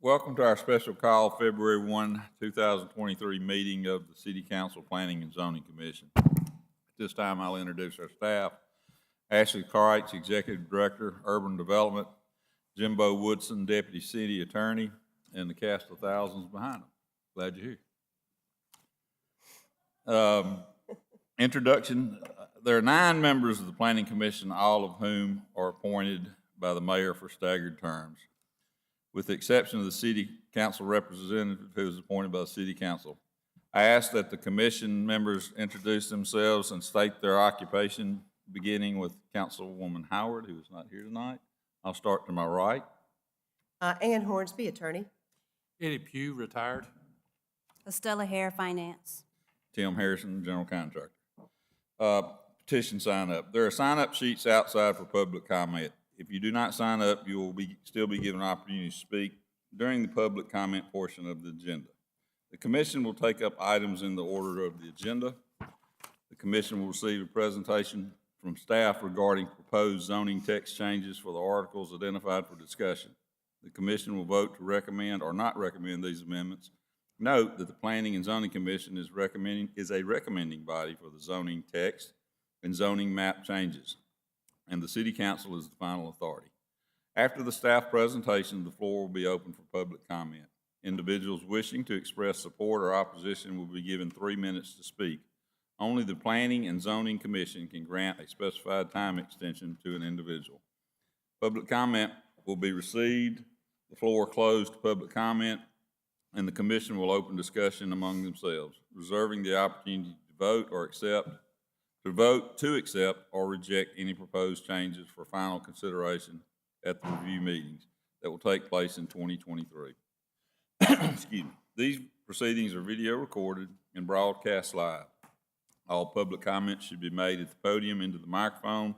Welcome to our special call, February 1, 2023 meeting of the City Council Planning and Zoning Commission. At this time, I'll introduce our staff. Ashley Cartwright, Executive Director, Urban Development, Jimbo Woodson, Deputy City Attorney, and the cast of thousands behind them. Glad you're here. Introduction, there are 9 members of the Planning Commission, all of whom are appointed by the mayor for staggered terms, with the exception of the City Council representative who is appointed by the City Council. I ask that the commission members introduce themselves and state their occupation, beginning with Councilwoman Howard, who is not here tonight. I'll start to my right. Ann Hornsby, attorney. Eddie Pugh, retired. Estella Hare, finance. Tim Harrison, general contractor. Petition sign up. There are sign up sheets outside for public comment. If you do not sign up, you will still be given an opportunity to speak during the public comment portion of the agenda. The commission will take up items in the order of the agenda. The commission will receive a presentation from staff regarding proposed zoning text changes for the articles identified for discussion. The commission will vote to recommend or not recommend these amendments. Note that the Planning and Zoning Commission is a recommending body for the zoning text and zoning map changes, and the City Council is the final authority. After the staff presentation, the floor will be open for public comment. Individuals wishing to express support or opposition will be given 3 minutes to speak. Only the Planning and Zoning Commission can grant a specified time extension to an individual. Public comment will be received, the floor closed to public comment, and the commission will open discussion among themselves, reserving the opportunity to vote to accept or reject any proposed changes for final consideration at the review meetings that will take place in 2023. Excuse me. These proceedings are video recorded and broadcast live. All public comments should be made at the podium into the microphone.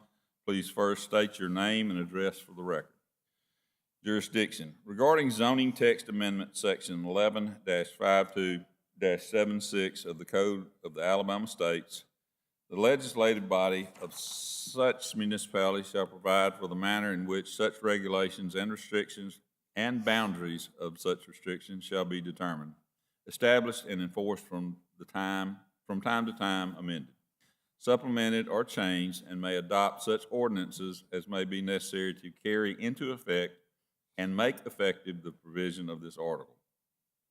Please first state your name and address for the record. Jurisdiction. Regarding zoning text amendment section 11-52-76 of the Code of the Alabama States, the legislative body of such municipality shall provide for the manner in which such regulations and restrictions and boundaries of such restrictions shall be determined, established, and enforced from time to time amended, supplemented, or changed, and may adopt such ordinances as may be necessary to carry into effect and make effective the provision of this article.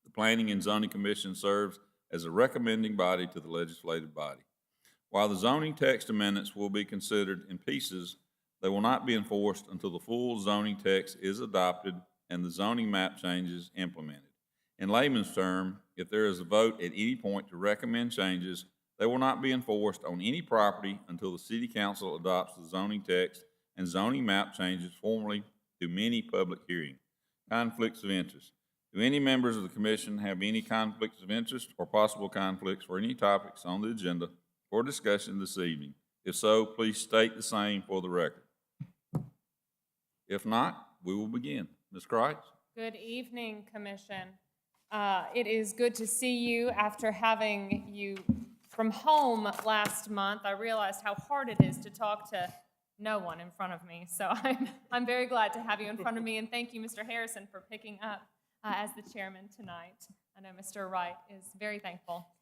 The Planning and Zoning Commission serves as a recommending body to the legislative body. While the zoning text amendments will be considered in pieces, they will not be enforced until the full zoning text is adopted and the zoning map changes implemented. In layman's term, if there is a vote at any point to recommend changes, they will not be enforced on any property until the City Council adopts the zoning text and zoning map changes formally through many public hearings. Conflicts of interest. Do any members of the commission have any conflicts of interest or possible conflicts for any topics on the agenda for discussion this evening? If so, please state the same for the record. If not, we will begin. Ms. Kreitz? Good evening, Commission. It is good to see you after having you from home last month. I realized how hard it is to talk to no one in front of me, so I'm very glad to have you in front of me, and thank you, Mr. Harrison, for picking up as the chairman tonight. I know Mr. Wright is very thankful.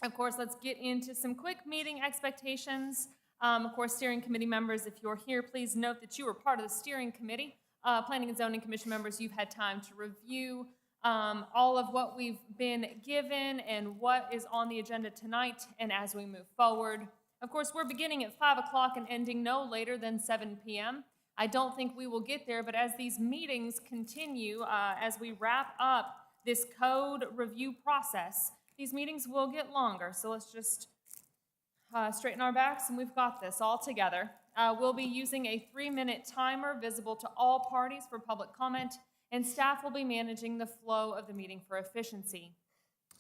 Of course, let's get into some quick meeting expectations. Of course, steering committee members, if you're here, please note that you are part of the steering committee. Planning and Zoning Commission members, you've had time to review all of what we've been given and what is on the agenda tonight and as we move forward. Of course, we're beginning at 5 o'clock and ending no later than 7 p.m. I don't think we will get there, but as these meetings continue, as we wrap up this code review process, these meetings will get longer. So let's just straighten our backs, and we've got this all together. We'll be using a 3-minute timer visible to all parties for public comment, and staff will be managing the flow of the meeting for efficiency.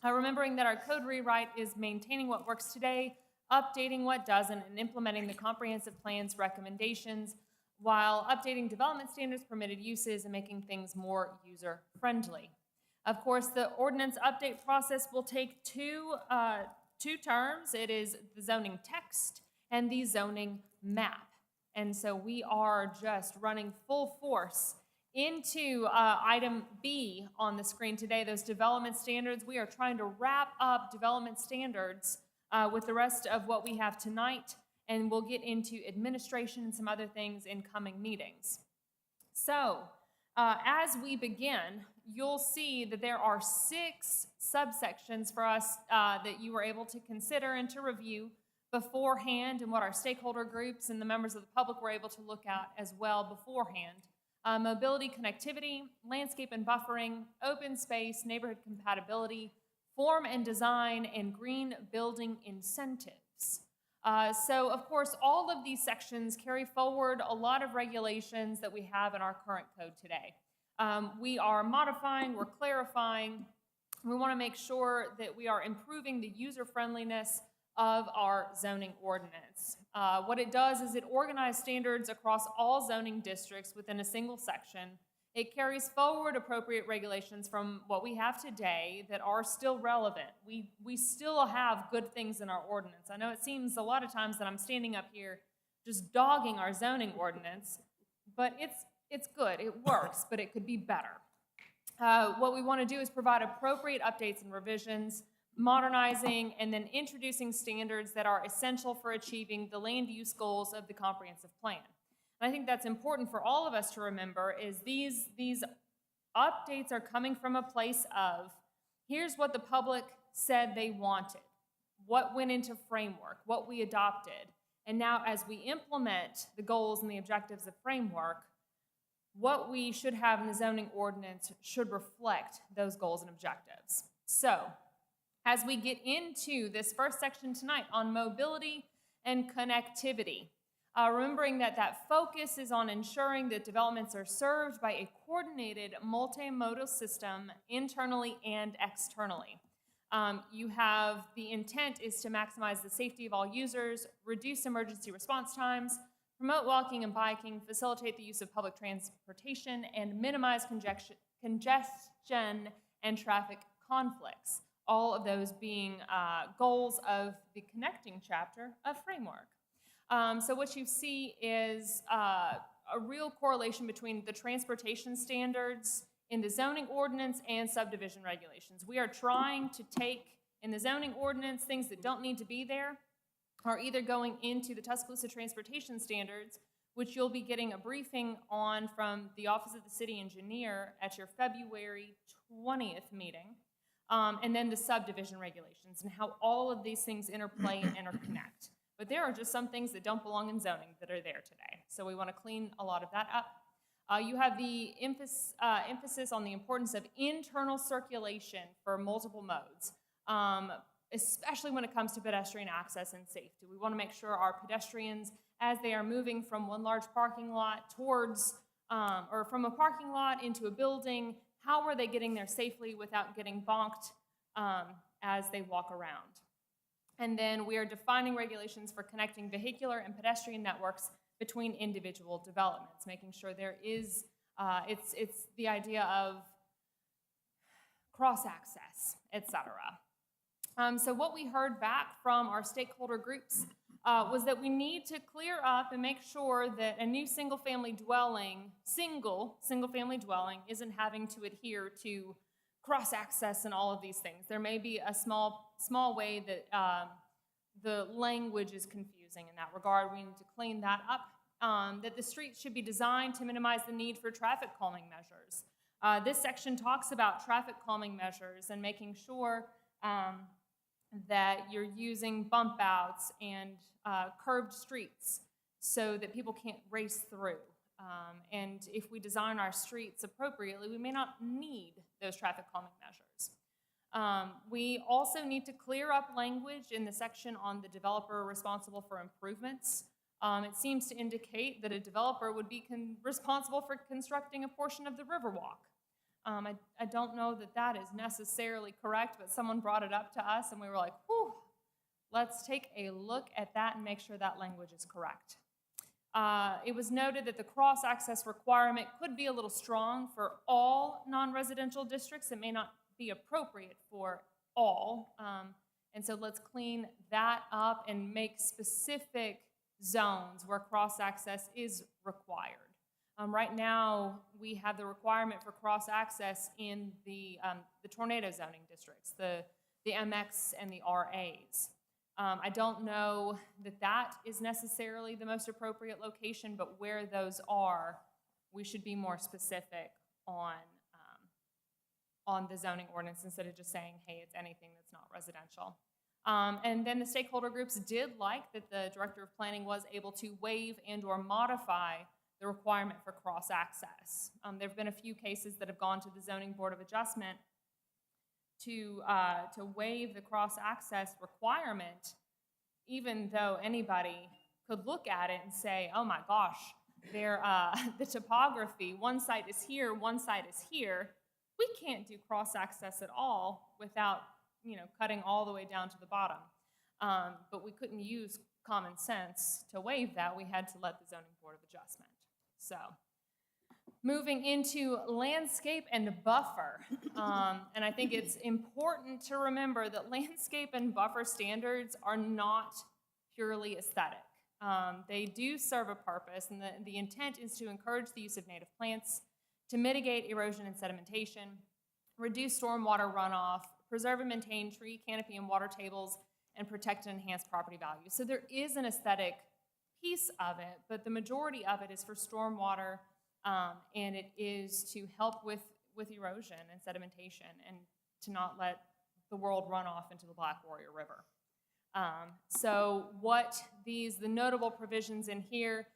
Remembering that our code rewrite is maintaining what works today, updating what doesn't, and implementing the comprehensive plan's recommendations while updating development standards, permitted uses, and making things more user-friendly. Of course, the ordinance update process will take two terms. It is the zoning text and the zoning map. And so we are just running full force into item B on the screen today, those development standards. We are trying to wrap up development standards with the rest of what we have tonight, and we'll get into administration and some other things in coming meetings. So, as we begin, you'll see that there are 6 subsections for us that you were able to consider and to review beforehand, and what our stakeholder groups and the members of the public were able to look at as well beforehand. Mobility, connectivity, landscape and buffering, open space, neighborhood compatibility, form and design, and green building incentives. So, of course, all of these sections carry forward a lot of regulations that we have in our current code today. We are modifying, we're clarifying, we want to make sure that we are improving the user-friendliness of our zoning ordinance. What it does is it organizes standards across all zoning districts within a single section. It carries forward appropriate regulations from what we have today that are still relevant. We still have good things in our ordinance. I know it seems a lot of times that I'm standing up here just dogging our zoning ordinance, but it's good, it works, but it could be better. What we want to do is provide appropriate updates and revisions, modernizing and then introducing standards that are essential for achieving the land use goals of the comprehensive plan. And I think that's important for all of us to remember is these updates are coming from a place of, here's what the public said they wanted, what went into framework, what we adopted, and now as we implement the goals and the objectives of framework, what we should have in the zoning ordinance should reflect those goals and objectives. So, as we get into this first section tonight on mobility and connectivity, remembering that focus is on ensuring that developments are served by a coordinated multimodal system internally and externally. You have the intent is to maximize the safety of all users, reduce emergency response times, promote walking and biking, facilitate the use of public transportation, and minimize congestion and traffic conflicts. All of those being goals of the connecting chapter of framework. So what you see is a real correlation between the transportation standards in the zoning ordinance and subdivision regulations. We are trying to take in the zoning ordinance things that don't need to be there are either going into the Tuscaloosa transportation standards, which you'll be getting a briefing on from the Office of the City Engineer at your February 20th meeting. And then the subdivision regulations and how all of these things interplay and interconnect. But there are just some things that don't belong in zoning that are there today. So we want to clean a lot of that up. You have the emphasis on the importance of internal circulation for multiple modes, especially when it comes to pedestrian access and safety. We want to make sure our pedestrians, as they are moving from one large parking lot towards, or from a parking lot into a building, how are they getting there safely without getting bonked as they walk around? And then we are defining regulations for connecting vehicular and pedestrian networks between individual developments, making sure there is, it's the idea of cross-access, etc. So what we heard back from our stakeholder groups was that we need to clear up and make sure that a new single-family dwelling isn't having to adhere to cross-access and all of these things. There may be a small way that the language is confusing in that regard. We need to clean that up. That the streets should be designed to minimize the need for traffic calming measures. This section talks about traffic calming measures and making sure that you're using bump outs and curved streets so that people can't race through. And if we design our streets appropriately, we may not need those traffic calming measures. We also need to clear up language in the section on the developer responsible for improvements. It seems to indicate that a developer would be responsible for constructing a portion of the Riverwalk. I don't know that that is necessarily correct, but someone brought it up to us and we were like, whew, let's take a look at that and make sure that language is correct. It was noted that the cross-access requirement could be a little strong for all non-residential districts. It may not be appropriate for all. And so let's clean that up and make specific zones where cross-access is required. Right now, we have the requirement for cross-access in the tornado zoning districts, the MX and the RAs. I don't know that that is necessarily the most appropriate location, but where those are, we should be more specific on the zoning ordinance instead of just saying, hey, it's anything that's not residential. And then the stakeholder groups did like that the Director of Planning was able to waive and or modify the requirement for cross-access. There have been a few cases that have gone to the Zoning Board of Adjustment to waive the cross-access requirement, even though anybody could look at it and say, oh my gosh, the topography, one site is here, one site is here. We can't do cross-access at all without, cutting all the way down to the bottom. But we couldn't use common sense to waive that. We had to let the Zoning Board of Adjustment. So, moving into landscape and buffer. And I think it's important to remember that landscape and buffer standards are not purely aesthetic. They do serve a purpose, and the intent is to encourage the use of native plants, to mitigate erosion and sedimentation, reduce stormwater runoff, preserve and maintain tree, canopy, and water tables, and protect and enhance property value. So there is an aesthetic piece of it, but the majority of it is for stormwater, and it is to help with erosion and sedimentation and to not let the world run off into the Black Warrior River. So what the notable provisions in here,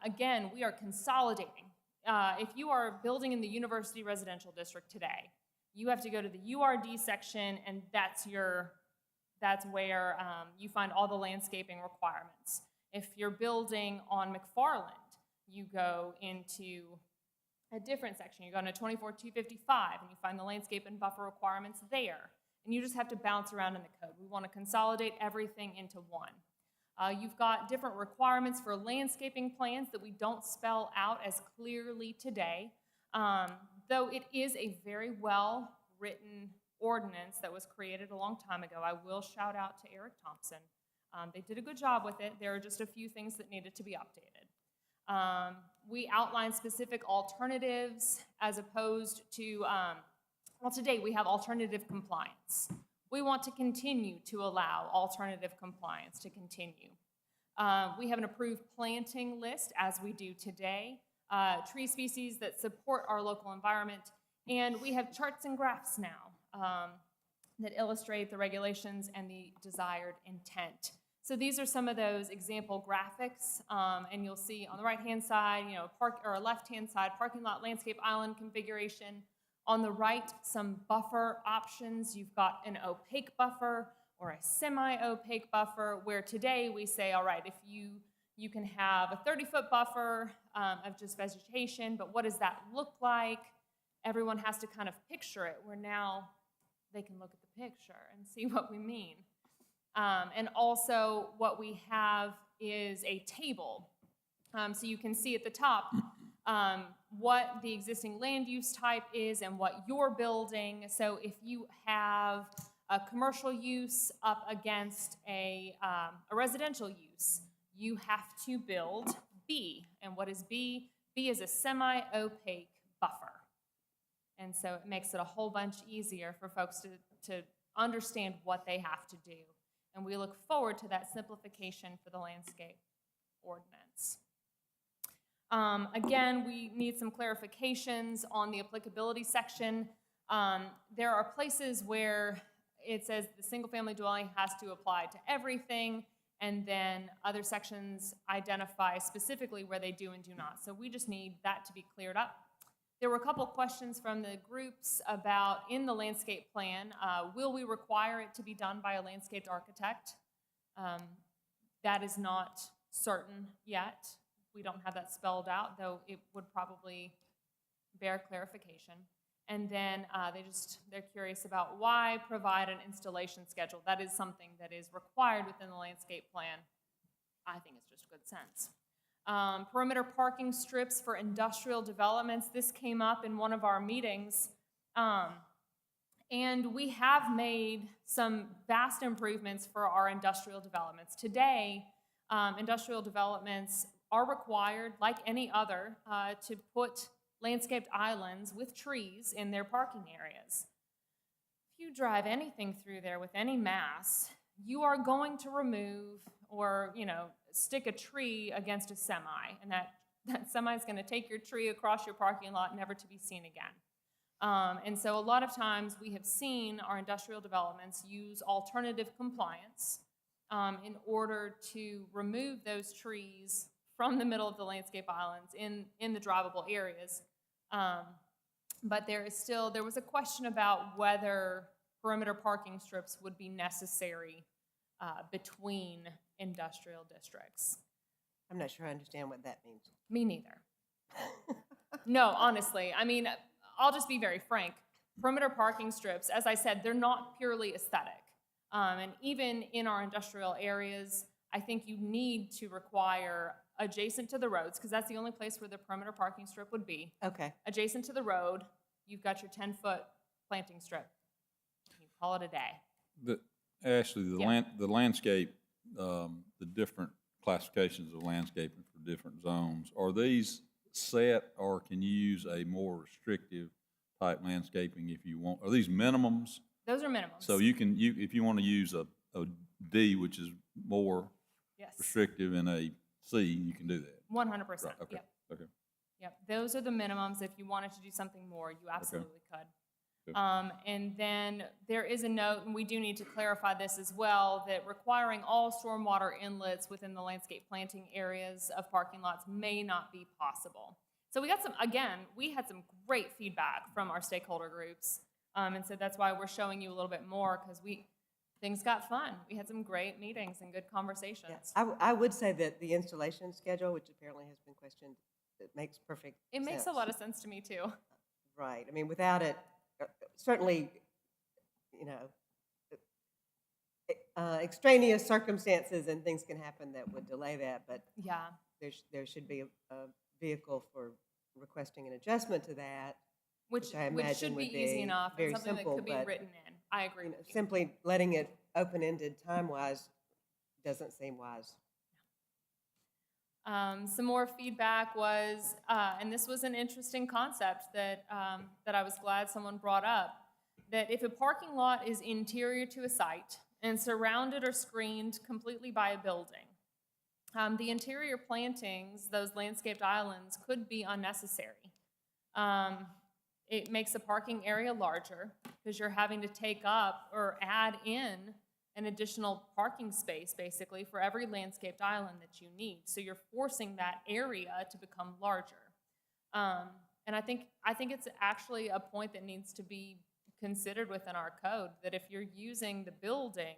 again, we are consolidating. If you are building in the University Residential District today, you have to go to the URD section, and that's where you find all the landscaping requirements. If you're building on McFarland, you go into a different section. You go into 24-255, and you find the landscape and buffer requirements there. And you just have to bounce around in the code. We want to consolidate everything into one. You've got different requirements for landscaping plans that we don't spell out as clearly today, though it is a very well-written ordinance that was created a long time ago. I will shout out to Eric Thompson. They did a good job with it. There are just a few things that needed to be updated. We outline specific alternatives as opposed to, well, today we have alternative compliance. We want to continue to allow alternative compliance to continue. We have an approved planting list, as we do today, tree species that support our local environment, and we have charts and graphs now that illustrate the regulations and the desired intent. So these are some of those example graphics, and you'll see on the right-hand side, left-hand side, parking lot, landscape, island configuration. On the right, some buffer options. You've got an opaque buffer or a semi-opaque buffer, where today we say, all right, if you can have a 30-foot buffer of just vegetation, but what does that look like? Everyone has to kind of picture it, where now they can look at the picture and see what we mean. And also what we have is a table. So you can see at the top what the existing land use type is and what you're building. So if you have a commercial use up against a residential use, you have to build B. And what is B? B is a semi-opaque buffer. And so it makes it a whole bunch easier for folks to understand what they have to do. And we look forward to that simplification for the landscape ordinance. Again, we need some clarifications on the applicability section. There are places where it says the single-family dwelling has to apply to everything, and then other sections identify specifically where they do and do not. So we just need that to be cleared up. There were a couple questions from the groups about, in the landscape plan, will we require it to be done by a landscaped architect? That is not certain yet. We don't have that spelled out, though it would probably bear clarification. And then they're curious about why provide an installation schedule. That is something that is required within the landscape plan. I think it's just good sense. Perimeter parking strips for industrial developments. This came up in one of our meetings. And we have made some vast improvements for our industrial developments. Today, industrial developments are required, like any other, to put landscaped islands with trees in their parking areas. If you drive anything through there with any mass, you are going to remove or, stick a tree against a semi, and that semi is going to take your tree across your parking lot, never to be seen again. And so a lot of times we have seen our industrial developments use alternative compliance in order to remove those trees from the middle of the landscape islands in the drivable areas. But there was a question about whether perimeter parking strips would be necessary between industrial districts. I'm not sure I understand what that means. Me neither. No, honestly. I mean, I'll just be very frank. Perimeter parking strips, as I said, they're not purely aesthetic. And even in our industrial areas, I think you need to require adjacent to the roads, because that's the only place where the perimeter parking strip would be. Okay. Adjacent to the road, you've got your 10-foot planting strip. You call it a day. Ashley, Yeah. the landscape, the different classifications of landscaping for different zones, are these set, or can you use a more restrictive type landscaping if you want? Are these minimums? Those are minimums. So if you want to use a D, which is more yes. restrictive, and a C, you can do that. 100%. Right, okay. Yep. Okay. Yep. Those are the minimums. If you wanted to do something more, you absolutely could. Okay. And then there is a note, and we do need to clarify this as well, that requiring all stormwater inlets within the landscape planting areas of parking lots may not be possible. So we had some great feedback from our stakeholder groups. And so that's why we're showing you a little bit more, because things got fun. We had some great meetings and good conversations. Yes. I would say that the installation schedule, which apparently has been questioned, it makes perfect sense. It makes a lot of sense to me too. Right. I mean, without it, certainly, extraneous circumstances and things can happen that would delay that, but Yeah. there should be a vehicle for requesting an adjustment to that. Which I imagine should be would easy be enough and very something simple, that could be but, written in. I agree with you. Simply letting it open-ended time-wise doesn't seem wise. Some more feedback was, and this was an interesting concept that I was glad someone brought up, that if a parking lot is interior to a site and surrounded or screened completely by a building, the interior plantings, those landscaped islands, could be unnecessary. It makes the parking area larger because you're having to take up or add in an additional parking space, basically, for every landscaped island that you need. So you're forcing that area to become larger. And I think it's actually a point that needs to be considered within our code, that if you're using the building,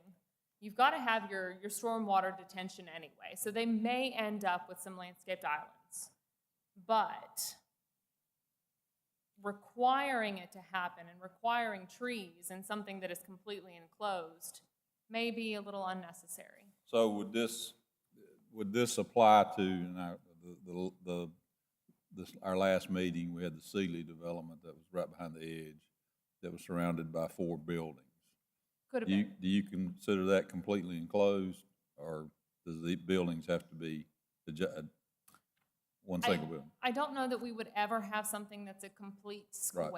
you've got to have your stormwater detention anyway. So they may end up with some landscaped islands. But requiring it to happen and requiring trees and something that is completely enclosed may be a little unnecessary. So would this apply to our last meeting? We had the Sealy development that was right behind the edge, that was surrounded by 4 buildings. Could have been. Do you consider that completely enclosed, or does the buildings have to be one single building? I don't know that we would ever have something that's a complete square.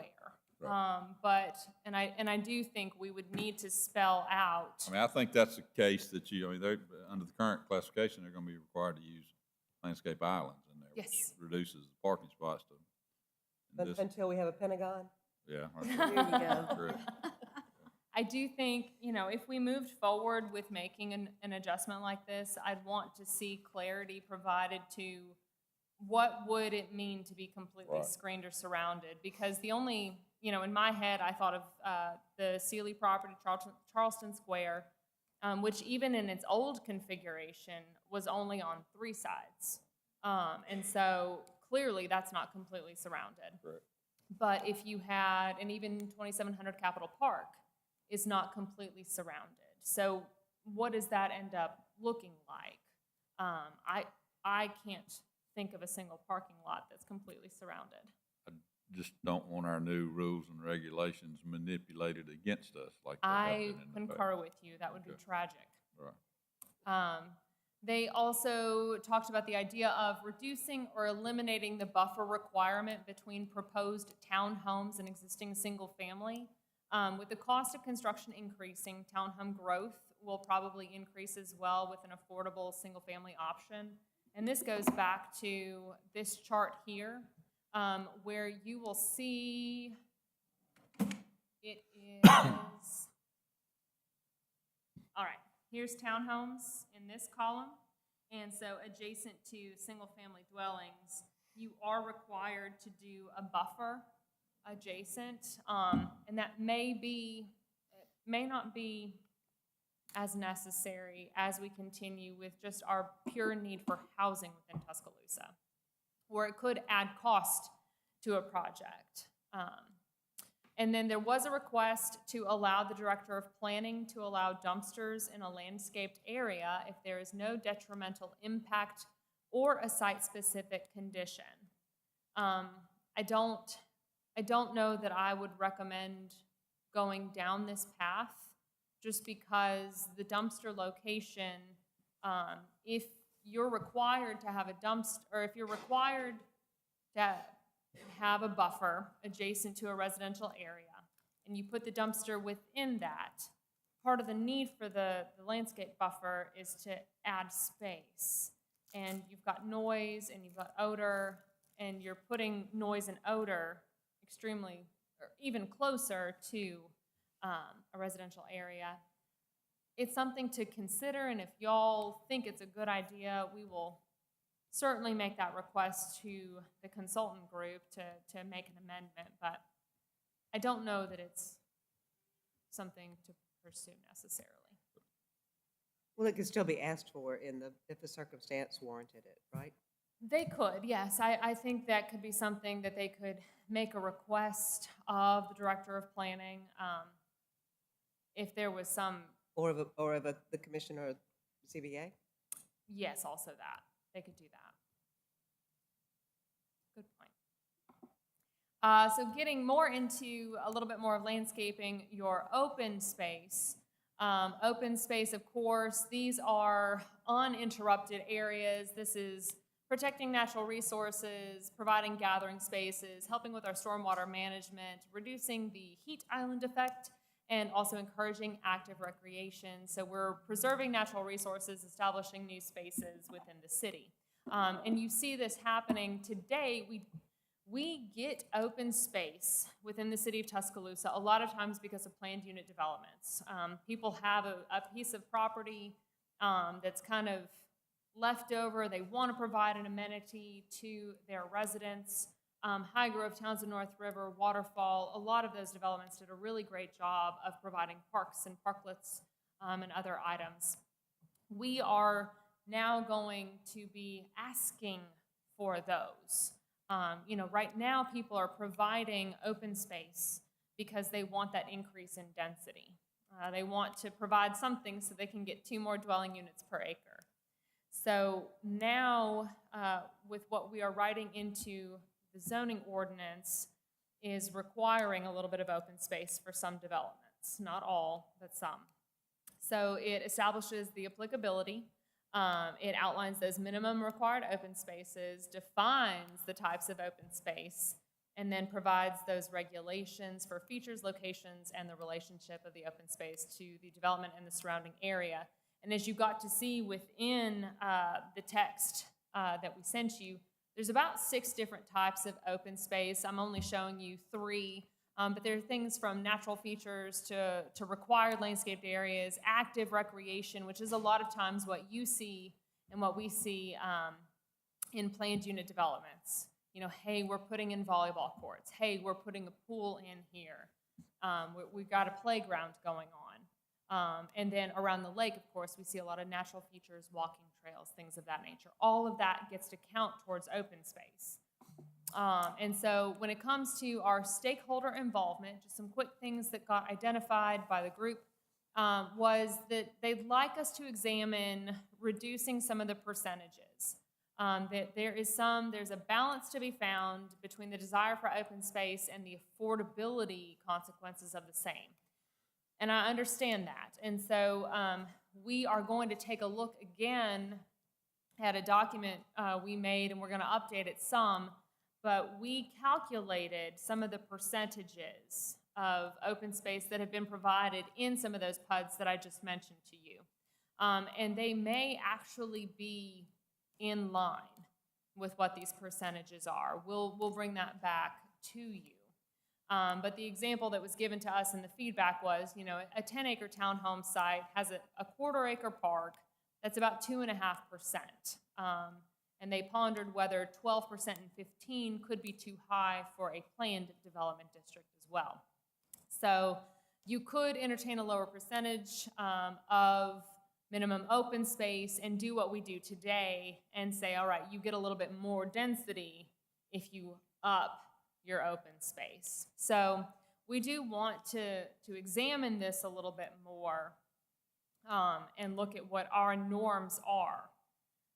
Right. But I do think we would need to spell out. I mean, I think that's the case that they're, under the current classification, they're going to be required to use landscape islands in there, Yes. which reduces the parking spots to. But until we have a Pentagon? Yeah. There you go. Correct. I do think, if we moved forward with making an adjustment like this, I'd want to see clarity provided to what would it mean to be completely Right. screened or surrounded. Because the only, in my head, I thought of the Sealy property, Charleston Square, which even in its old configuration was only on 3 sides. And so clearly that's not completely surrounded. Correct. But if you had, and even 2700 Capitol Park is not completely surrounded. So what does that end up looking like? I can't think of a single parking lot that's completely surrounded. I just don't want our new rules and regulations manipulated against us like they have I been in the past. concur with you. That would be Okay. tragic. Right. They also talked about the idea of reducing or eliminating the buffer requirement between proposed townhomes and existing single-family. With the cost of construction increasing, townhome growth will probably increase as well with an affordable single-family option. And this goes back to this chart here, where you will see it is, all right, here's townhomes in this column. And so adjacent to single-family dwellings, you are required to do a buffer adjacent, and that may not be as necessary as we continue with just our pure need for housing within Tuscaloosa, or it could add cost to a project. And then there was a request to allow the Director of Planning to allow dumpsters in a landscaped area if there is no detrimental impact or a site-specific condition. I don't know that I would recommend going down this path, just because the dumpster location, if you're required to have a dumpster, or if you're required to have a buffer adjacent to a residential area, and you put the dumpster within that, part of the need for the landscape buffer is to add space. And you've got noise and you've got odor, and you're putting noise and odor extremely, or even closer to a residential area. It's something to consider, and if y'all think it's a good idea, we will certainly make that request to the consultant group to make an amendment, but I don't know that it's something to pursue necessarily. Well, it could still be asked for if the circumstance warranted it, right? They could, yes. I think that could be something that they could make a request of the Director of Planning, if there was some. Or of the commissioner or CBA? Yes, also that. They could do that. Good point. So getting more into a little bit more of landscaping, your open space. Open space, of course, these are uninterrupted areas. This is protecting natural resources, providing gathering spaces, helping with our stormwater management, reducing the heat island effect, and also encouraging active recreation. So we're preserving natural resources, establishing new spaces within the city. And you see this happening today. We get open space within the city of Tuscaloosa a lot of times because of planned unit developments. People have a piece of property that's kind of left over. They want to provide an amenity to their residents. High Grove, Townsend North River, Waterfall, a lot of those developments did a really great job of providing parks and parklets and other items. We are now going to be asking for those. Right now people are providing open space because they want that increase in density. They want to provide something so they can get 2 more dwelling units per acre. So now with what we are writing into the zoning ordinance is requiring a little bit of open space for some developments, not all, but some. So it establishes the applicability. It outlines those minimum required open spaces, defines the types of open space, and then provides those regulations for features, locations, and the relationship of the open space to the development and the surrounding area. And as you got to see within the text that we sent you, there's about 6 different types of open space. I'm only showing you 3, but there are things from natural features to required landscaped areas, active recreation, which is a lot of times what you see and what we see in planned unit developments. Hey, we're putting in volleyball courts. Hey, we're putting a pool in here. We've got a playground going on. And then around the lake, of course, we see a lot of natural features, walking trails, things of that nature. All of that gets to count towards open space. And so when it comes to our stakeholder involvement, just some quick things that got identified by the group was that they'd like us to examine reducing some of the percentages. That there's a balance to be found between the desire for open space and the affordability consequences of the same. And I understand that. And so we are going to take a look again had a document we made, and we're going to update it some, but we calculated some of the percentages of open space that have been provided in some of those PUDs that I just mentioned to you. And they may actually be in line with what these percentages are. We'll bring that back to you. But the example that was given to us in the feedback was, you know, a 10-acre townhome site has a quarter-acre park that's about 2.5%. And they pondered whether 12% and 15% could be too high for a planned development district as well. So you could entertain a lower percentage of minimum open space and do what we do today and say, all right, you get a little bit more density if you up your open space. So we do want to examine this a little bit more and look at what our norms are.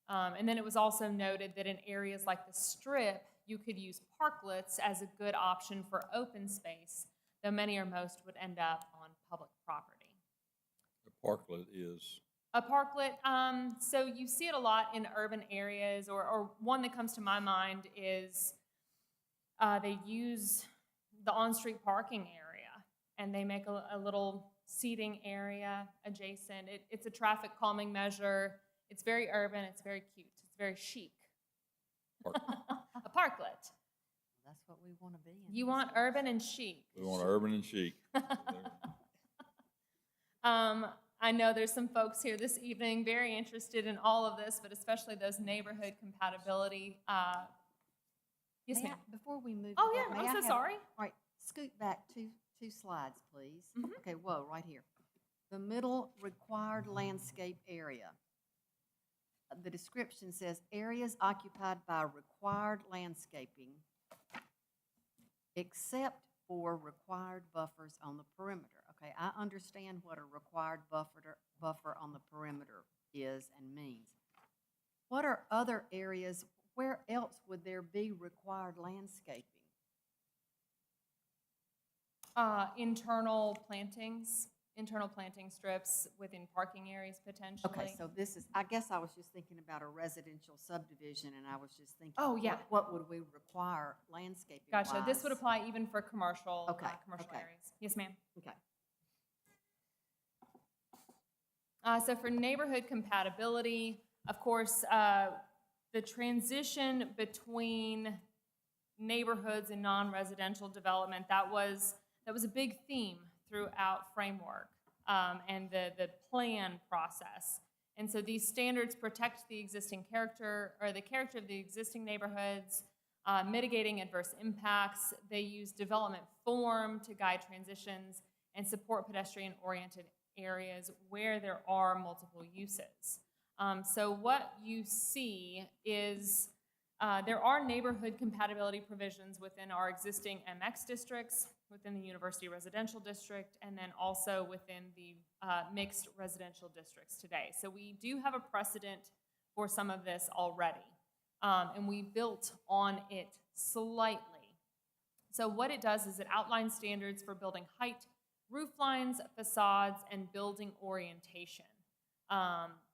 And then it was also noted that in areas like the Strip, you could use parklets as a good option for open space, though many or most would end up on public property. A parklet is, A parklet, so you see it a lot in urban areas, or one that comes to my mind is they use the on-street parking area, and they make a little seating area adjacent. It's a traffic calming measure. It's very urban. It's very cute. It's very chic. A parklet. That's what we want to be in. You want urban and chic. we want urban and chic. I know there's some folks here this evening very interested in all of this, but especially those neighborhood compatibility. Yes, May I- ma'am. Before we move. Oh, to yeah, that, may I'm I so have- sorry. All right, scoot back two slides, please. Mhm. Okay, whoa, right here. The middle required landscape area. The description says areas occupied by required landscaping except for required buffers on the perimeter. Okay, I understand what a required buffer on the perimeter is and means. What are other areas, where else would there be required landscaping? Internal planting strips within parking areas potentially. Okay, so this is, I guess I was just thinking about a residential subdivision, and I was just thinking. Oh, yeah. What would we require landscaping wise? Gotcha. This would apply even for commercial, Okay, commercial okay. areas. Yes, ma'am. Okay. So for neighborhood compatibility, of course, the transition between neighborhoods and non-residential development, that was a big theme throughout framework and the plan process. And so these standards protect the existing character, or the character of the existing neighborhoods, mitigating adverse impacts. They use development form to guide transitions and support pedestrian-oriented areas where there are multiple uses. So what you see is there are neighborhood compatibility provisions within our existing MX districts, within the University Residential District, and then also within the mixed residential districts today. So we do have a precedent for some of this already, and we built on it slightly. So what it does is it outlines standards for building height, roof lines, facades, and building orientation.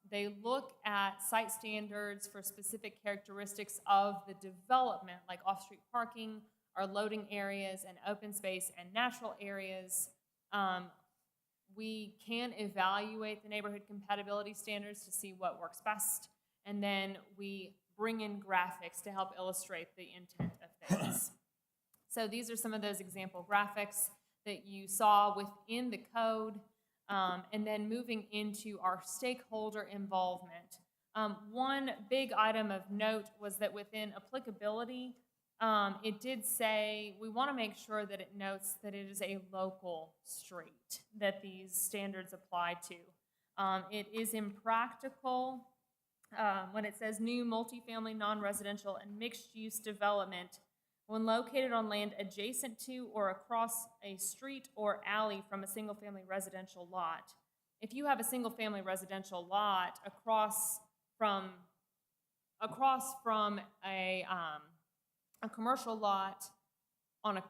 They look at site standards for specific characteristics of the development, like off-street parking, our loading areas, and open space and natural areas. We can evaluate the neighborhood compatibility standards to see what works best, and then we bring in graphics to help illustrate the intent of things. So these are some of those example graphics that you saw within the code, and then moving into our stakeholder involvement. One big item of note was that within applicability, it did say we want to make sure that it notes that it is a local street that these standards apply to. It is impractical when it says new multifamily, non-residential, and mixed-use development when located on land adjacent to or across a street or alley from a single-family residential lot. If you have a single-family residential lot across from a commercial lot on a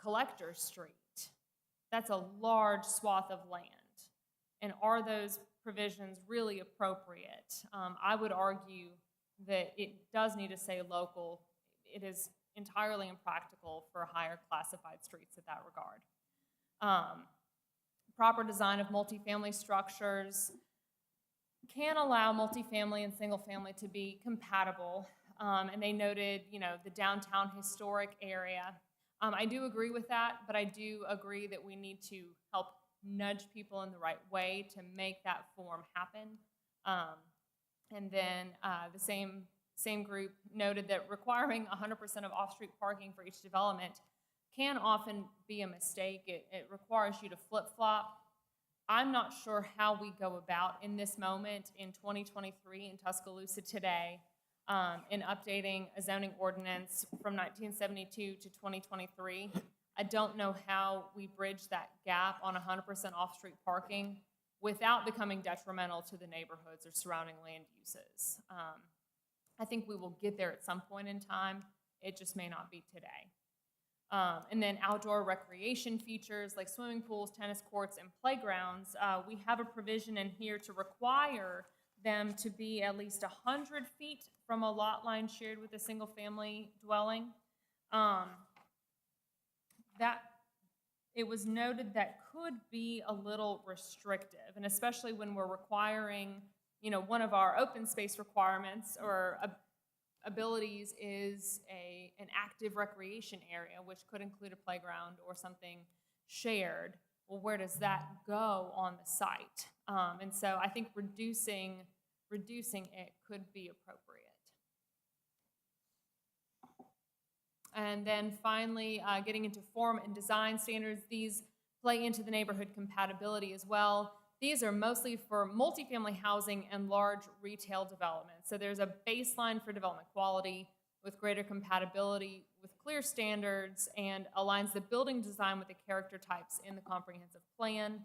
collector street, that's a large swath of land. And are those provisions really appropriate. I would argue that it does need to say local. It is entirely impractical for higher classified streets in that regard. Proper design of multifamily structures can allow multifamily and single family to be compatible. And they noted, the downtown historic area. I do agree with that, but I do agree that we need to help nudge people in the right way to make that form happen. And then the same group noted that requiring 100% of off-street parking for each development can often be a mistake. It requires you to flip-flop. I'm not sure how we go about in this moment in 2023 in Tuscaloosa today in updating a zoning ordinance from 1972 to 2023. I don't know how we bridge that gap on 100% off-street parking without becoming detrimental to the neighborhoods or surrounding land uses. I think we will get there at some point in time. It just may not be today. And then outdoor recreation features like swimming pools, tennis courts, and playgrounds. We have a provision in here to require them to be at least 100 feet from a lot line shared with a single-family dwelling. That it was noted that could be a little restrictive, and especially when we're requiring, one of our open space requirements or abilities is an active recreation area, which could include a playground or something shared. Well, where does that go on the site? And so I think reducing it could be appropriate. And then finally, getting into form and design standards, these play into the neighborhood compatibility as well. These are mostly for multifamily housing and large retail development. So there's a baseline for development quality with greater compatibility with clear standards and aligns the building design with the character types in the comprehensive plan.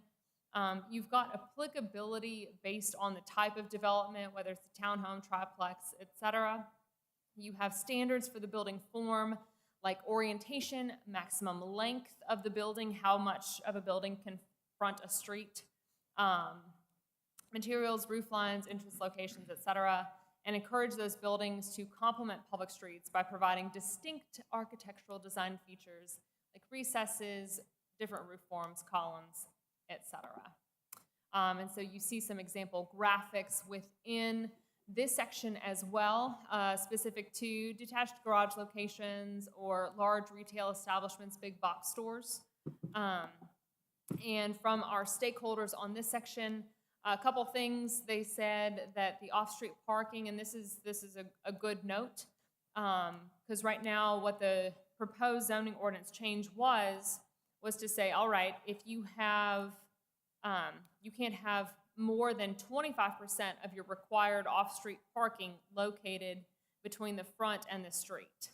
You've got applicability based on the type of development, whether it's a townhome, triplex, etc. You have standards for the building form, like orientation, maximum length of the building, how much of a building can front a street, materials, roof lines, entrance locations, etc., and encourage those buildings to complement public streets by providing distinct architectural design features like recesses, different roof forms, columns, etc. And so you see some example graphics within this section as well, specific to detached garage locations or large retail establishments, big box stores. And from our stakeholders on this section, a couple things. They said that the off-street parking, and this is a good note, because right now what the proposed zoning ordinance change was to say, all right, if you have, you can't have more than 25% of your required off-street parking located between the front and the street.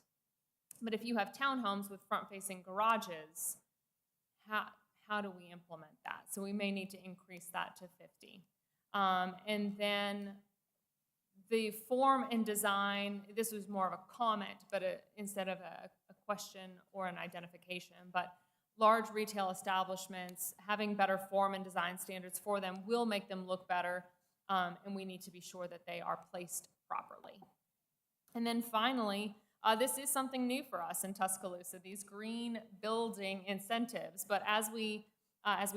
But if you have townhomes with front-facing garages, how do we implement that? So we may need to increase that to 50. And then the form and design, this was more of a comment, but instead of a question or an identification, but large retail establishments, having better form and design standards for them will make them look better, and we need to be sure that they are placed properly. And then finally, this is something new for us in Tuscaloosa, these green building incentives. But as we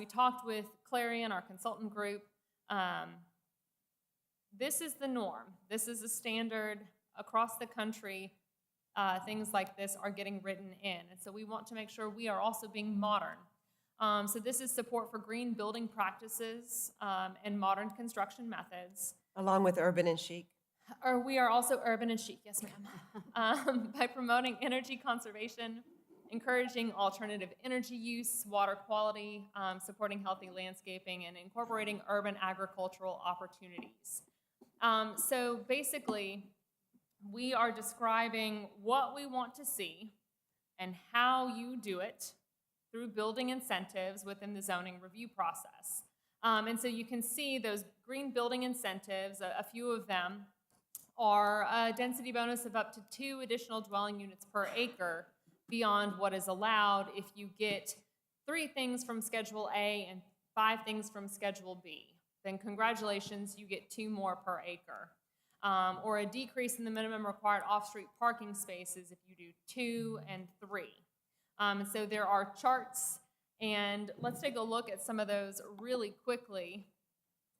talked with Clarion, our consultant group, this is the norm. This is a standard across the country. Things like this are getting written in. And so we want to make sure we are also being modern. So this is support for green building practices and modern construction methods. Along with urban and chic. Or we are also urban and chic, yes ma'am. By promoting energy conservation, encouraging alternative energy use, water quality, supporting healthy landscaping, and incorporating urban agricultural opportunities. So basically, we are describing what we want to see and how you do it through building incentives within the zoning review process. And so you can see those green building incentives, a few of them, are a density bonus of up to 2 additional dwelling units per acre beyond what is allowed if you get 3 things from Schedule A and 5 things from Schedule B. then congratulations, you get 2 more per acre. Or a decrease in the minimum required off-street parking spaces if you do 2 and 3. And so there are charts, and let's take a look at some of those really quickly.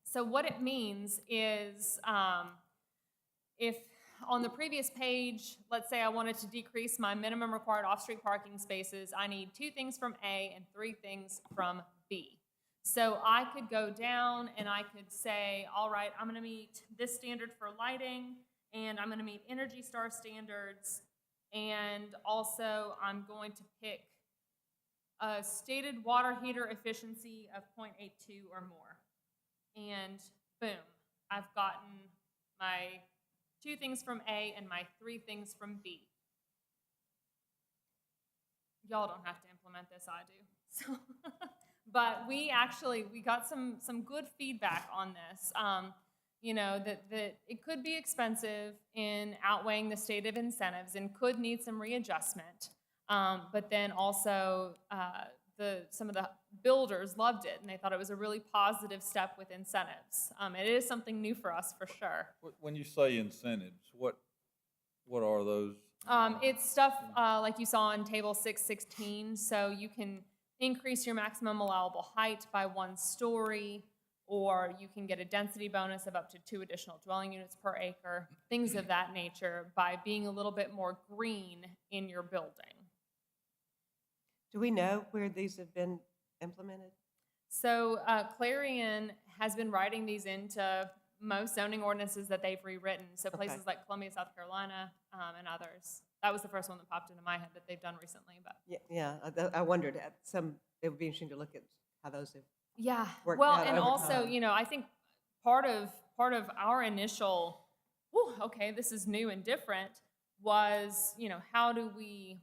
So what it means is if on the previous page, let's say I wanted to decrease my minimum required off-street parking spaces, I need 2 things from A and 3 things from B. So I could go down and I could say, all right, I'm going to meet this standard for lighting, and I'm going to meet Energy Star standards, and also I'm going to pick a stated water heater efficiency of 0.82 or more. And boom, I've gotten my 2 things from A and my 3 things from B. Y'all don't have to implement this, I do. So, but we got some good feedback on this. You know, that it could be expensive in outweighing the stated incentives and could need some readjustment. But then also some of the builders loved it, and they thought it was a really positive step with incentives. It is something new for us for sure. When you say incentives, what are those? It's stuff like you saw in table 616. So you can increase your maximum allowable height by 1 story, or you can get a density bonus of up to 2 additional dwelling units per acre, things of that nature, by being a little bit more green in your building. Do we know where these have been implemented? So Clarion has been writing these into most zoning ordinances that they've rewritten. So places Okay. like Columbia, South Carolina, and others. That was the first one that popped into my head that they've done recently. But I wondered, it would be interesting to look at how those have. yeah, Worked well, out and over also, time. you know, I think part of our initial, okay, this is new and different, was, you know, how do we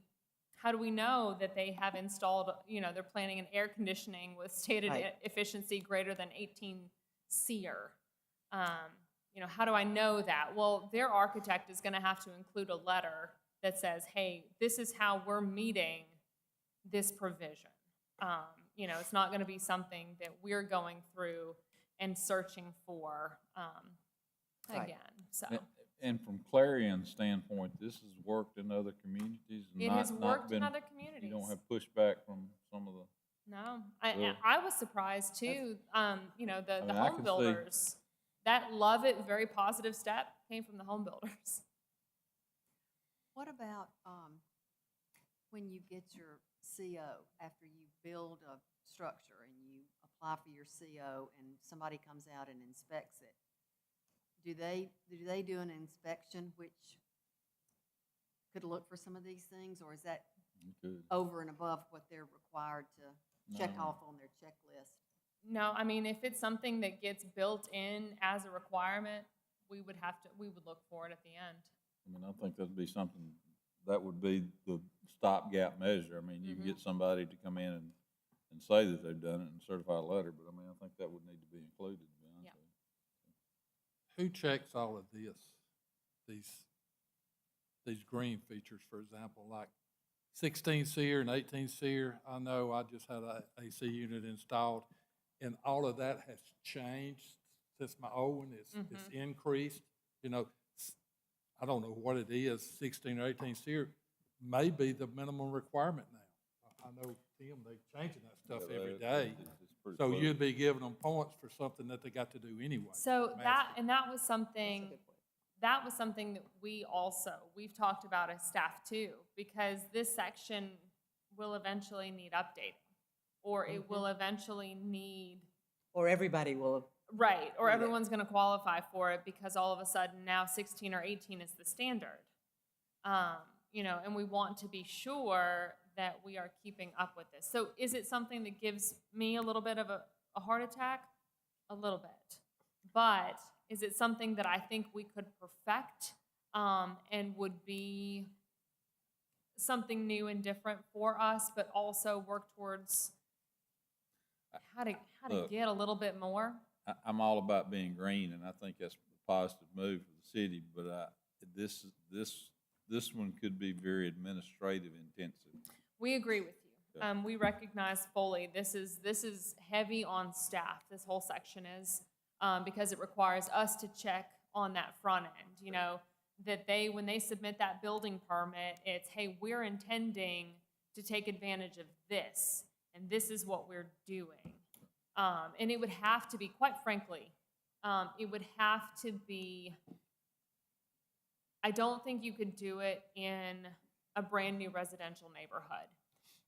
know that they have installed, you know, they're planning an air conditioning with stated Right. efficiency greater than 18 SEER? You know, how do I know that? Well, their architect is going to have to include a letter that says, hey, this is how we're meeting this provision. You know, it's not going to be something that we're going through and searching for Right. again. So And from Clarion's standpoint, this has worked in other communities. And it not- has not worked in been- other communities. You don't have pushback from some of the. No, Really? I was surprised too. You know, the mean, I home can see- builders that love it, very positive step came from the home builders. What about when you get your CO, after you build a structure and you apply for your CO and somebody comes out and inspects it? Do they do an inspection which could look for some of these things, or is that You could. over and above what they're required to check No. off on their checklist? No, I mean, if it's something that gets built in as a requirement, we would look for it at the end. I mean, I think that'd be something, that would be the stopgap measure. I mean, you can get somebody to come in and say that they've done it and certify a letter, but I mean, I think that would need to be included, to be honest Yeah. with you. Who checks all of this? These green features, for example, like 16 SEER and 18 SEER. I know I just had a AC unit installed, and all of that has changed since my old one. It's increased. You know, I don't know what it is, 16 or 18 SEER may be the minimum requirement now. I know, Tim, they're changing that stuff Yeah, every that- day. it's pretty So close. you'd be giving them points for something that they got to do anyway. So that was That's a something. good point. That was something that we've talked about as staff too, because this section will eventually need updating, or it will eventually need, Or everybody will. right, or Yeah. everyone's going to qualify for it because all of a sudden now 16 or 18 is the standard. You know, and we want to be sure that we are keeping up with this. So is it something that gives me a little bit of a heart attack? A little bit. But is it something that I think we could perfect and would be something new and different for us, but also work towards how to Look. get a little bit more? I'm all about being green, and I think that's a positive move for the city, but this one could be very administrative intensive. We agree with you. Yeah. We recognize fully this is heavy on staff. This whole section is. because it requires us to check on that front end, you know, that when they submit that building permit, it's, hey, we're intending to take advantage of this, and this is what we're doing. And it would have to be, quite frankly, it would have to be, I don't think you could do it in a brand-new residential neighborhood,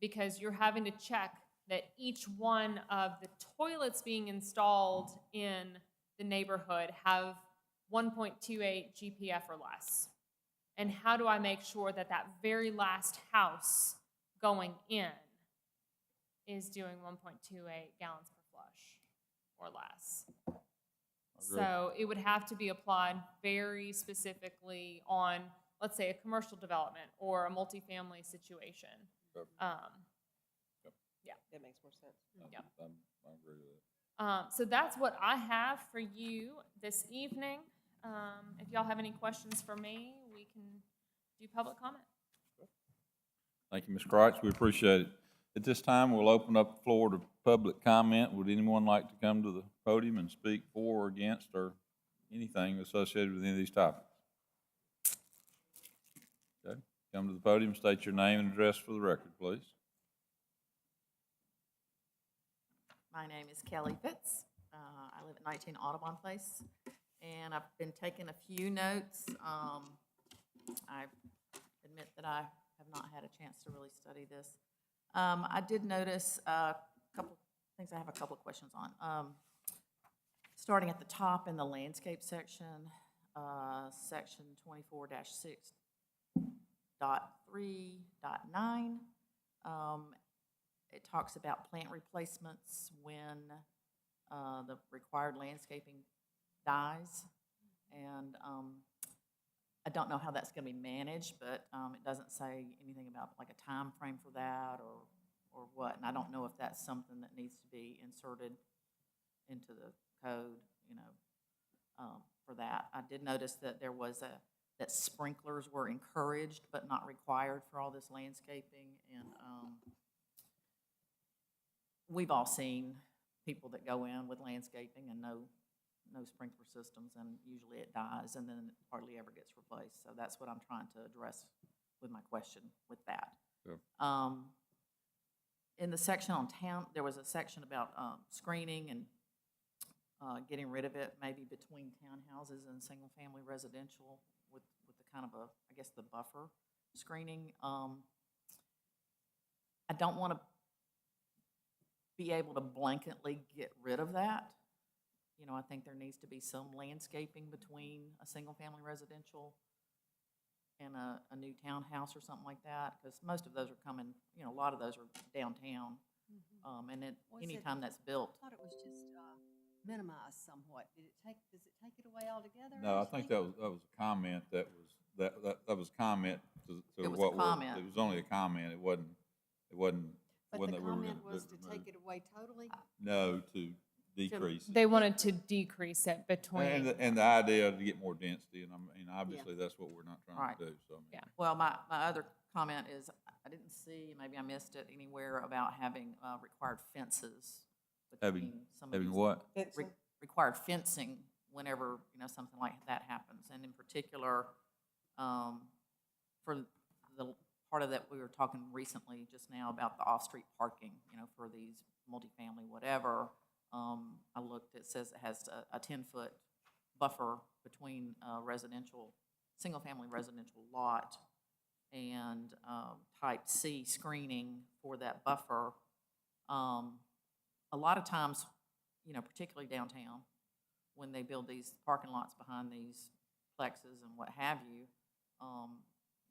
because you're having to check that each one of the toilets being installed in the neighborhood have 1.28 GPF or less. And how do I make sure that that very last house going in is doing 1.28 gallons per flush or less? So it would have to be applied very specifically on, let's say, a commercial development or a multifamily situation. Yep. That makes more sense. Yeah. I agree with that. So that's what I have for you this evening. If y'all have any questions for me, we can do public comment. Thank you, Ms. Kreitz. We appreciate it. At this time, we'll open up the floor to public comment. Would anyone like to come to the podium and speak for or against or anything associated with any of these topics? Okay. Come to the podium, state your name and address for the record, please. My name is Kelly Fitz. I live at 19 Audubon Place, and I've been taking a few notes. I admit that I have not had a chance to really study this. I did notice a couple things I have a couple of questions on. Starting at the top in the landscape section, section 24-6.3.9, it talks about plant replacements when the required landscaping dies. And I don't know how that's going to be managed, but it doesn't say anything about like a time frame for that or what. And I don't know if that's something that needs to be inserted into the code, you know, for that. I did notice that there was that sprinklers were encouraged but not required for all this landscaping. And we've all seen people that go in with landscaping and no sprinkler systems, and usually it dies and then it hardly ever gets replaced. So that's what I'm trying to address with my question with that. Sure. In the section on town, there was a section about screening and getting rid of it maybe between townhouses and single-family residential with the kind of I guess the buffer screening. I don't want to be able to blanketly get rid of that. You know, I think there needs to be some landscaping between a single-family residential and a new townhouse or something like that, because most of those are coming, you know, a lot of those are downtown. And anytime that's built. I thought it was just minimized somewhat. Does it take it away altogether? No, I think that was a comment that was a comment to It was what a comment. it was only a comment. It wasn't. But wasn't the that we were comment gonna was to remove. take it away totally? No, to decrease it. They wanted to decrease it between. And the idea to get more density, and I mean, obviously, that's what we're not trying Right. to do, so. I mean, Yeah. Well, my other comment is, I didn't see, maybe I missed it anywhere, about having required fences. between some of Having these- what? Fencing? Required fencing whenever, you know, something like that happens. And in particular, for the part of that, we were talking recently just now about the off-street parking, you know, for these multifamily, whatever. I looked, it says it has a 10-foot buffer between single-family residential lot and type C screening for that buffer. A lot of times, you know, particularly downtown, when they build these parking lots behind these plexes and what have you,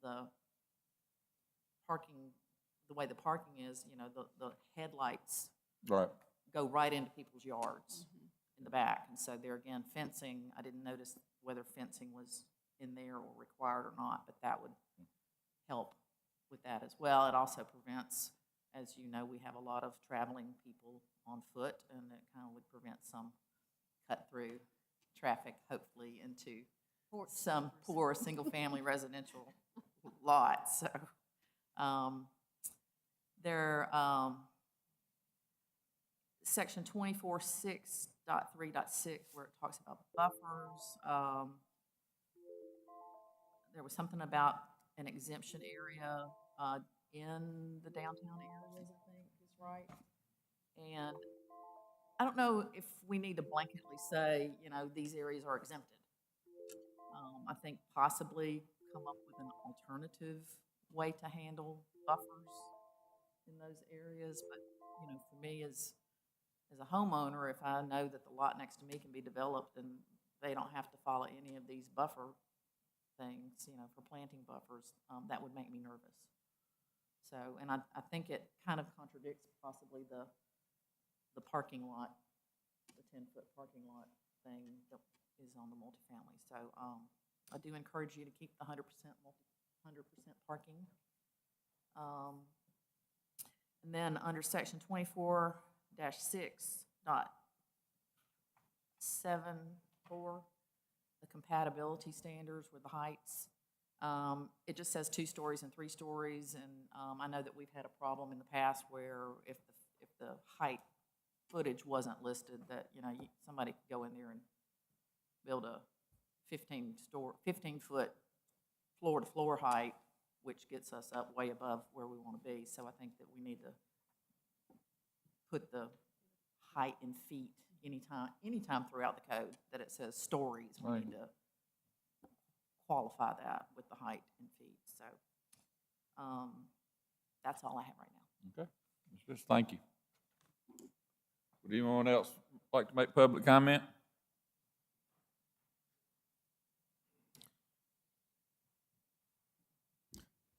the way the parking is, you know, the headlights Right. go right into people's yards in the back. And so there again, fencing, I didn't notice whether fencing was in there or required or not, but that would help with that as well. It also prevents, as you know, we have a lot of traveling people on foot, and it kind of would prevent some cut-through traffic, hopefully, into some poor single-family residential lots. So section 24-6 3.6 where it talks about buffers. There was something about an exemption area in the downtown areas, I think is right. And I don't know if we need to blanketly say, these areas are exempted. I think possibly come up with an alternative way to handle buffers in those areas. But, for me as a homeowner, if I know that the lot next to me can be developed and they don't have to follow any of these buffer things, for planting buffers, that would make me nervous. So, and I think it kind of contradicts possibly the parking lot, the 10-foot parking lot thing that is on the multifamily. So, I do encourage you to keep the 100% parking. And then under section 24-6.74, the compatibility standards with the heights. It just says 2 stories and 3 stories, and I know that we've had a problem in the past where if the height footage wasn't listed, that somebody could go in there and build a 15-foot floor-to-floor height, which gets us up way above where we want to be. So I think that we need to put the height in feet anytime throughout the code that it says stories. We need to qualify that with the height in feet. So that's all I have right now. Okay. Ms. Fisher, thank you. Would anyone else like to make public comment?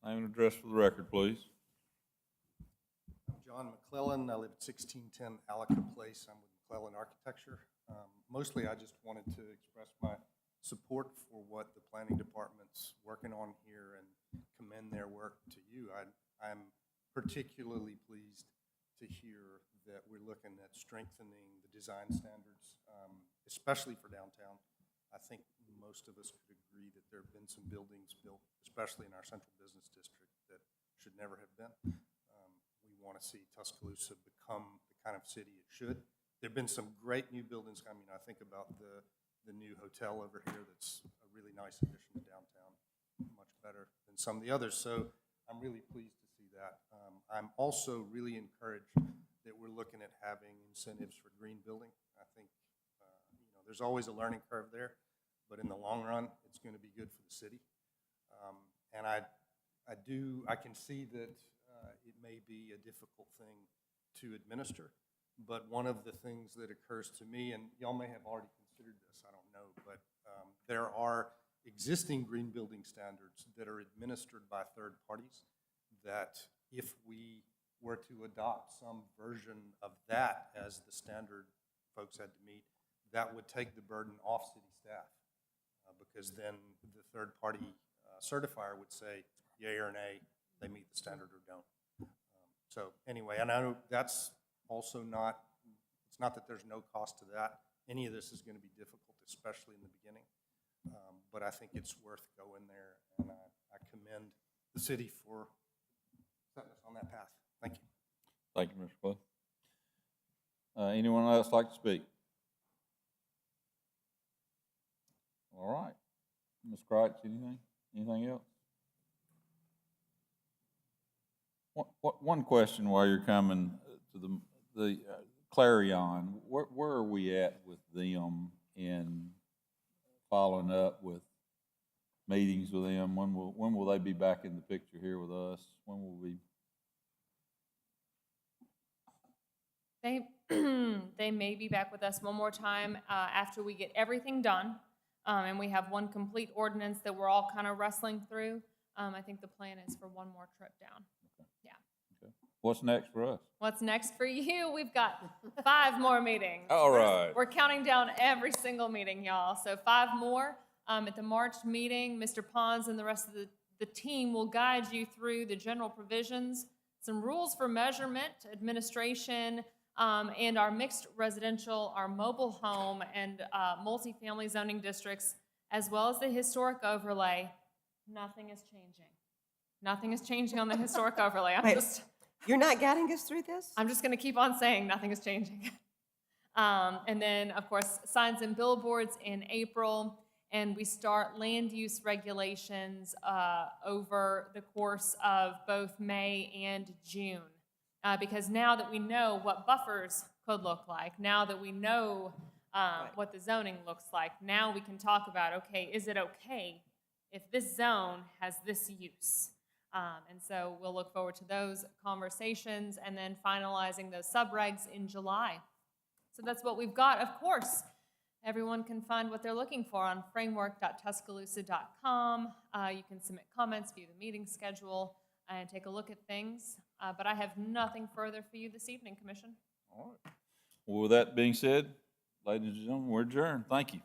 Name and address for the record, please. I'm John McClellan. I live at 1610 Alaka Place. I'm with McClellan Architecture. Mostly, I just wanted to express my support for what the planning department's working on here and commend their work to you. I'm particularly pleased to hear that we're looking at strengthening the design standards, especially for downtown. I think most of us could agree that there have been some buildings built, especially in our central business district, that should never have been. We want to see Tuscaloosa become the kind of city it should. There have been some great new buildings. I mean, I think about the new hotel over here that's a really nice addition to downtown, much better than some of the others. So I'm really pleased to see that. I'm also really encouraged that we're looking at having incentives for green building. I think there's always a learning curve there, but in the long run, it's going to be good for the city. And I can see that it may be a difficult thing to administer, but one of the things that occurs to me, and y'all may have already considered this, I don't know, but there are existing green building standards that are administered by third parties that if we were to adopt some version of that as the standard folks had to meet, that would take the burden off city staff because then the third party certifier would say yay or nay, they meet the standard or don't. So anyway, and I know that's also not, it's not that there's no cost to that. Any of this is going to be difficult, especially in the beginning. But I think it's worth going there, and I commend the city for setting us on that path. Thank you. Thank you, Mr. Clay. Anyone else like to speak? All right. Ms. Crouch, anything else? One question while you're coming to the Clarion, where are we at with them in following up with meetings with them? When will they be back in the picture here with us? When will we? They may be back with us one more time after we get everything done, and we have one complete ordinance that we're all kind of wrestling through. I think the plan is for one more trip down. Okay. Yeah. Okay. What's next for us? What's next for you? We've got 5 more meetings. All right. We're counting down every single meeting, y'all. So 5 more. At the March meeting, Mr. Pons and the rest of the team will guide you through the general provisions, some rules for measurement, administration, and our mixed residential, our mobile home, and multifamily zoning districts, as well as the historic overlay. Nothing is changing. Nothing is changing on the historic overlay. Wait, you're not guiding us through this? I'm just going to keep on saying nothing is changing. And then, of course, signs and billboards in April, and we start land use regulations over the course of both May and June. Because now that we know what buffers could look like, now that we know what the zoning looks like, now we can talk about, okay, is it okay if this zone has this use? And so we'll look forward to those conversations and then finalizing those subregs in July. So that's what we've got. Of course, everyone can find what they're looking for on framework.tuscaloosa.com. You can submit comments, view the meeting schedule, and take a look at things. But I have nothing further for you this evening, Commission. All right. Well, with that being said, ladies and gentlemen, we're adjourned. Thank you.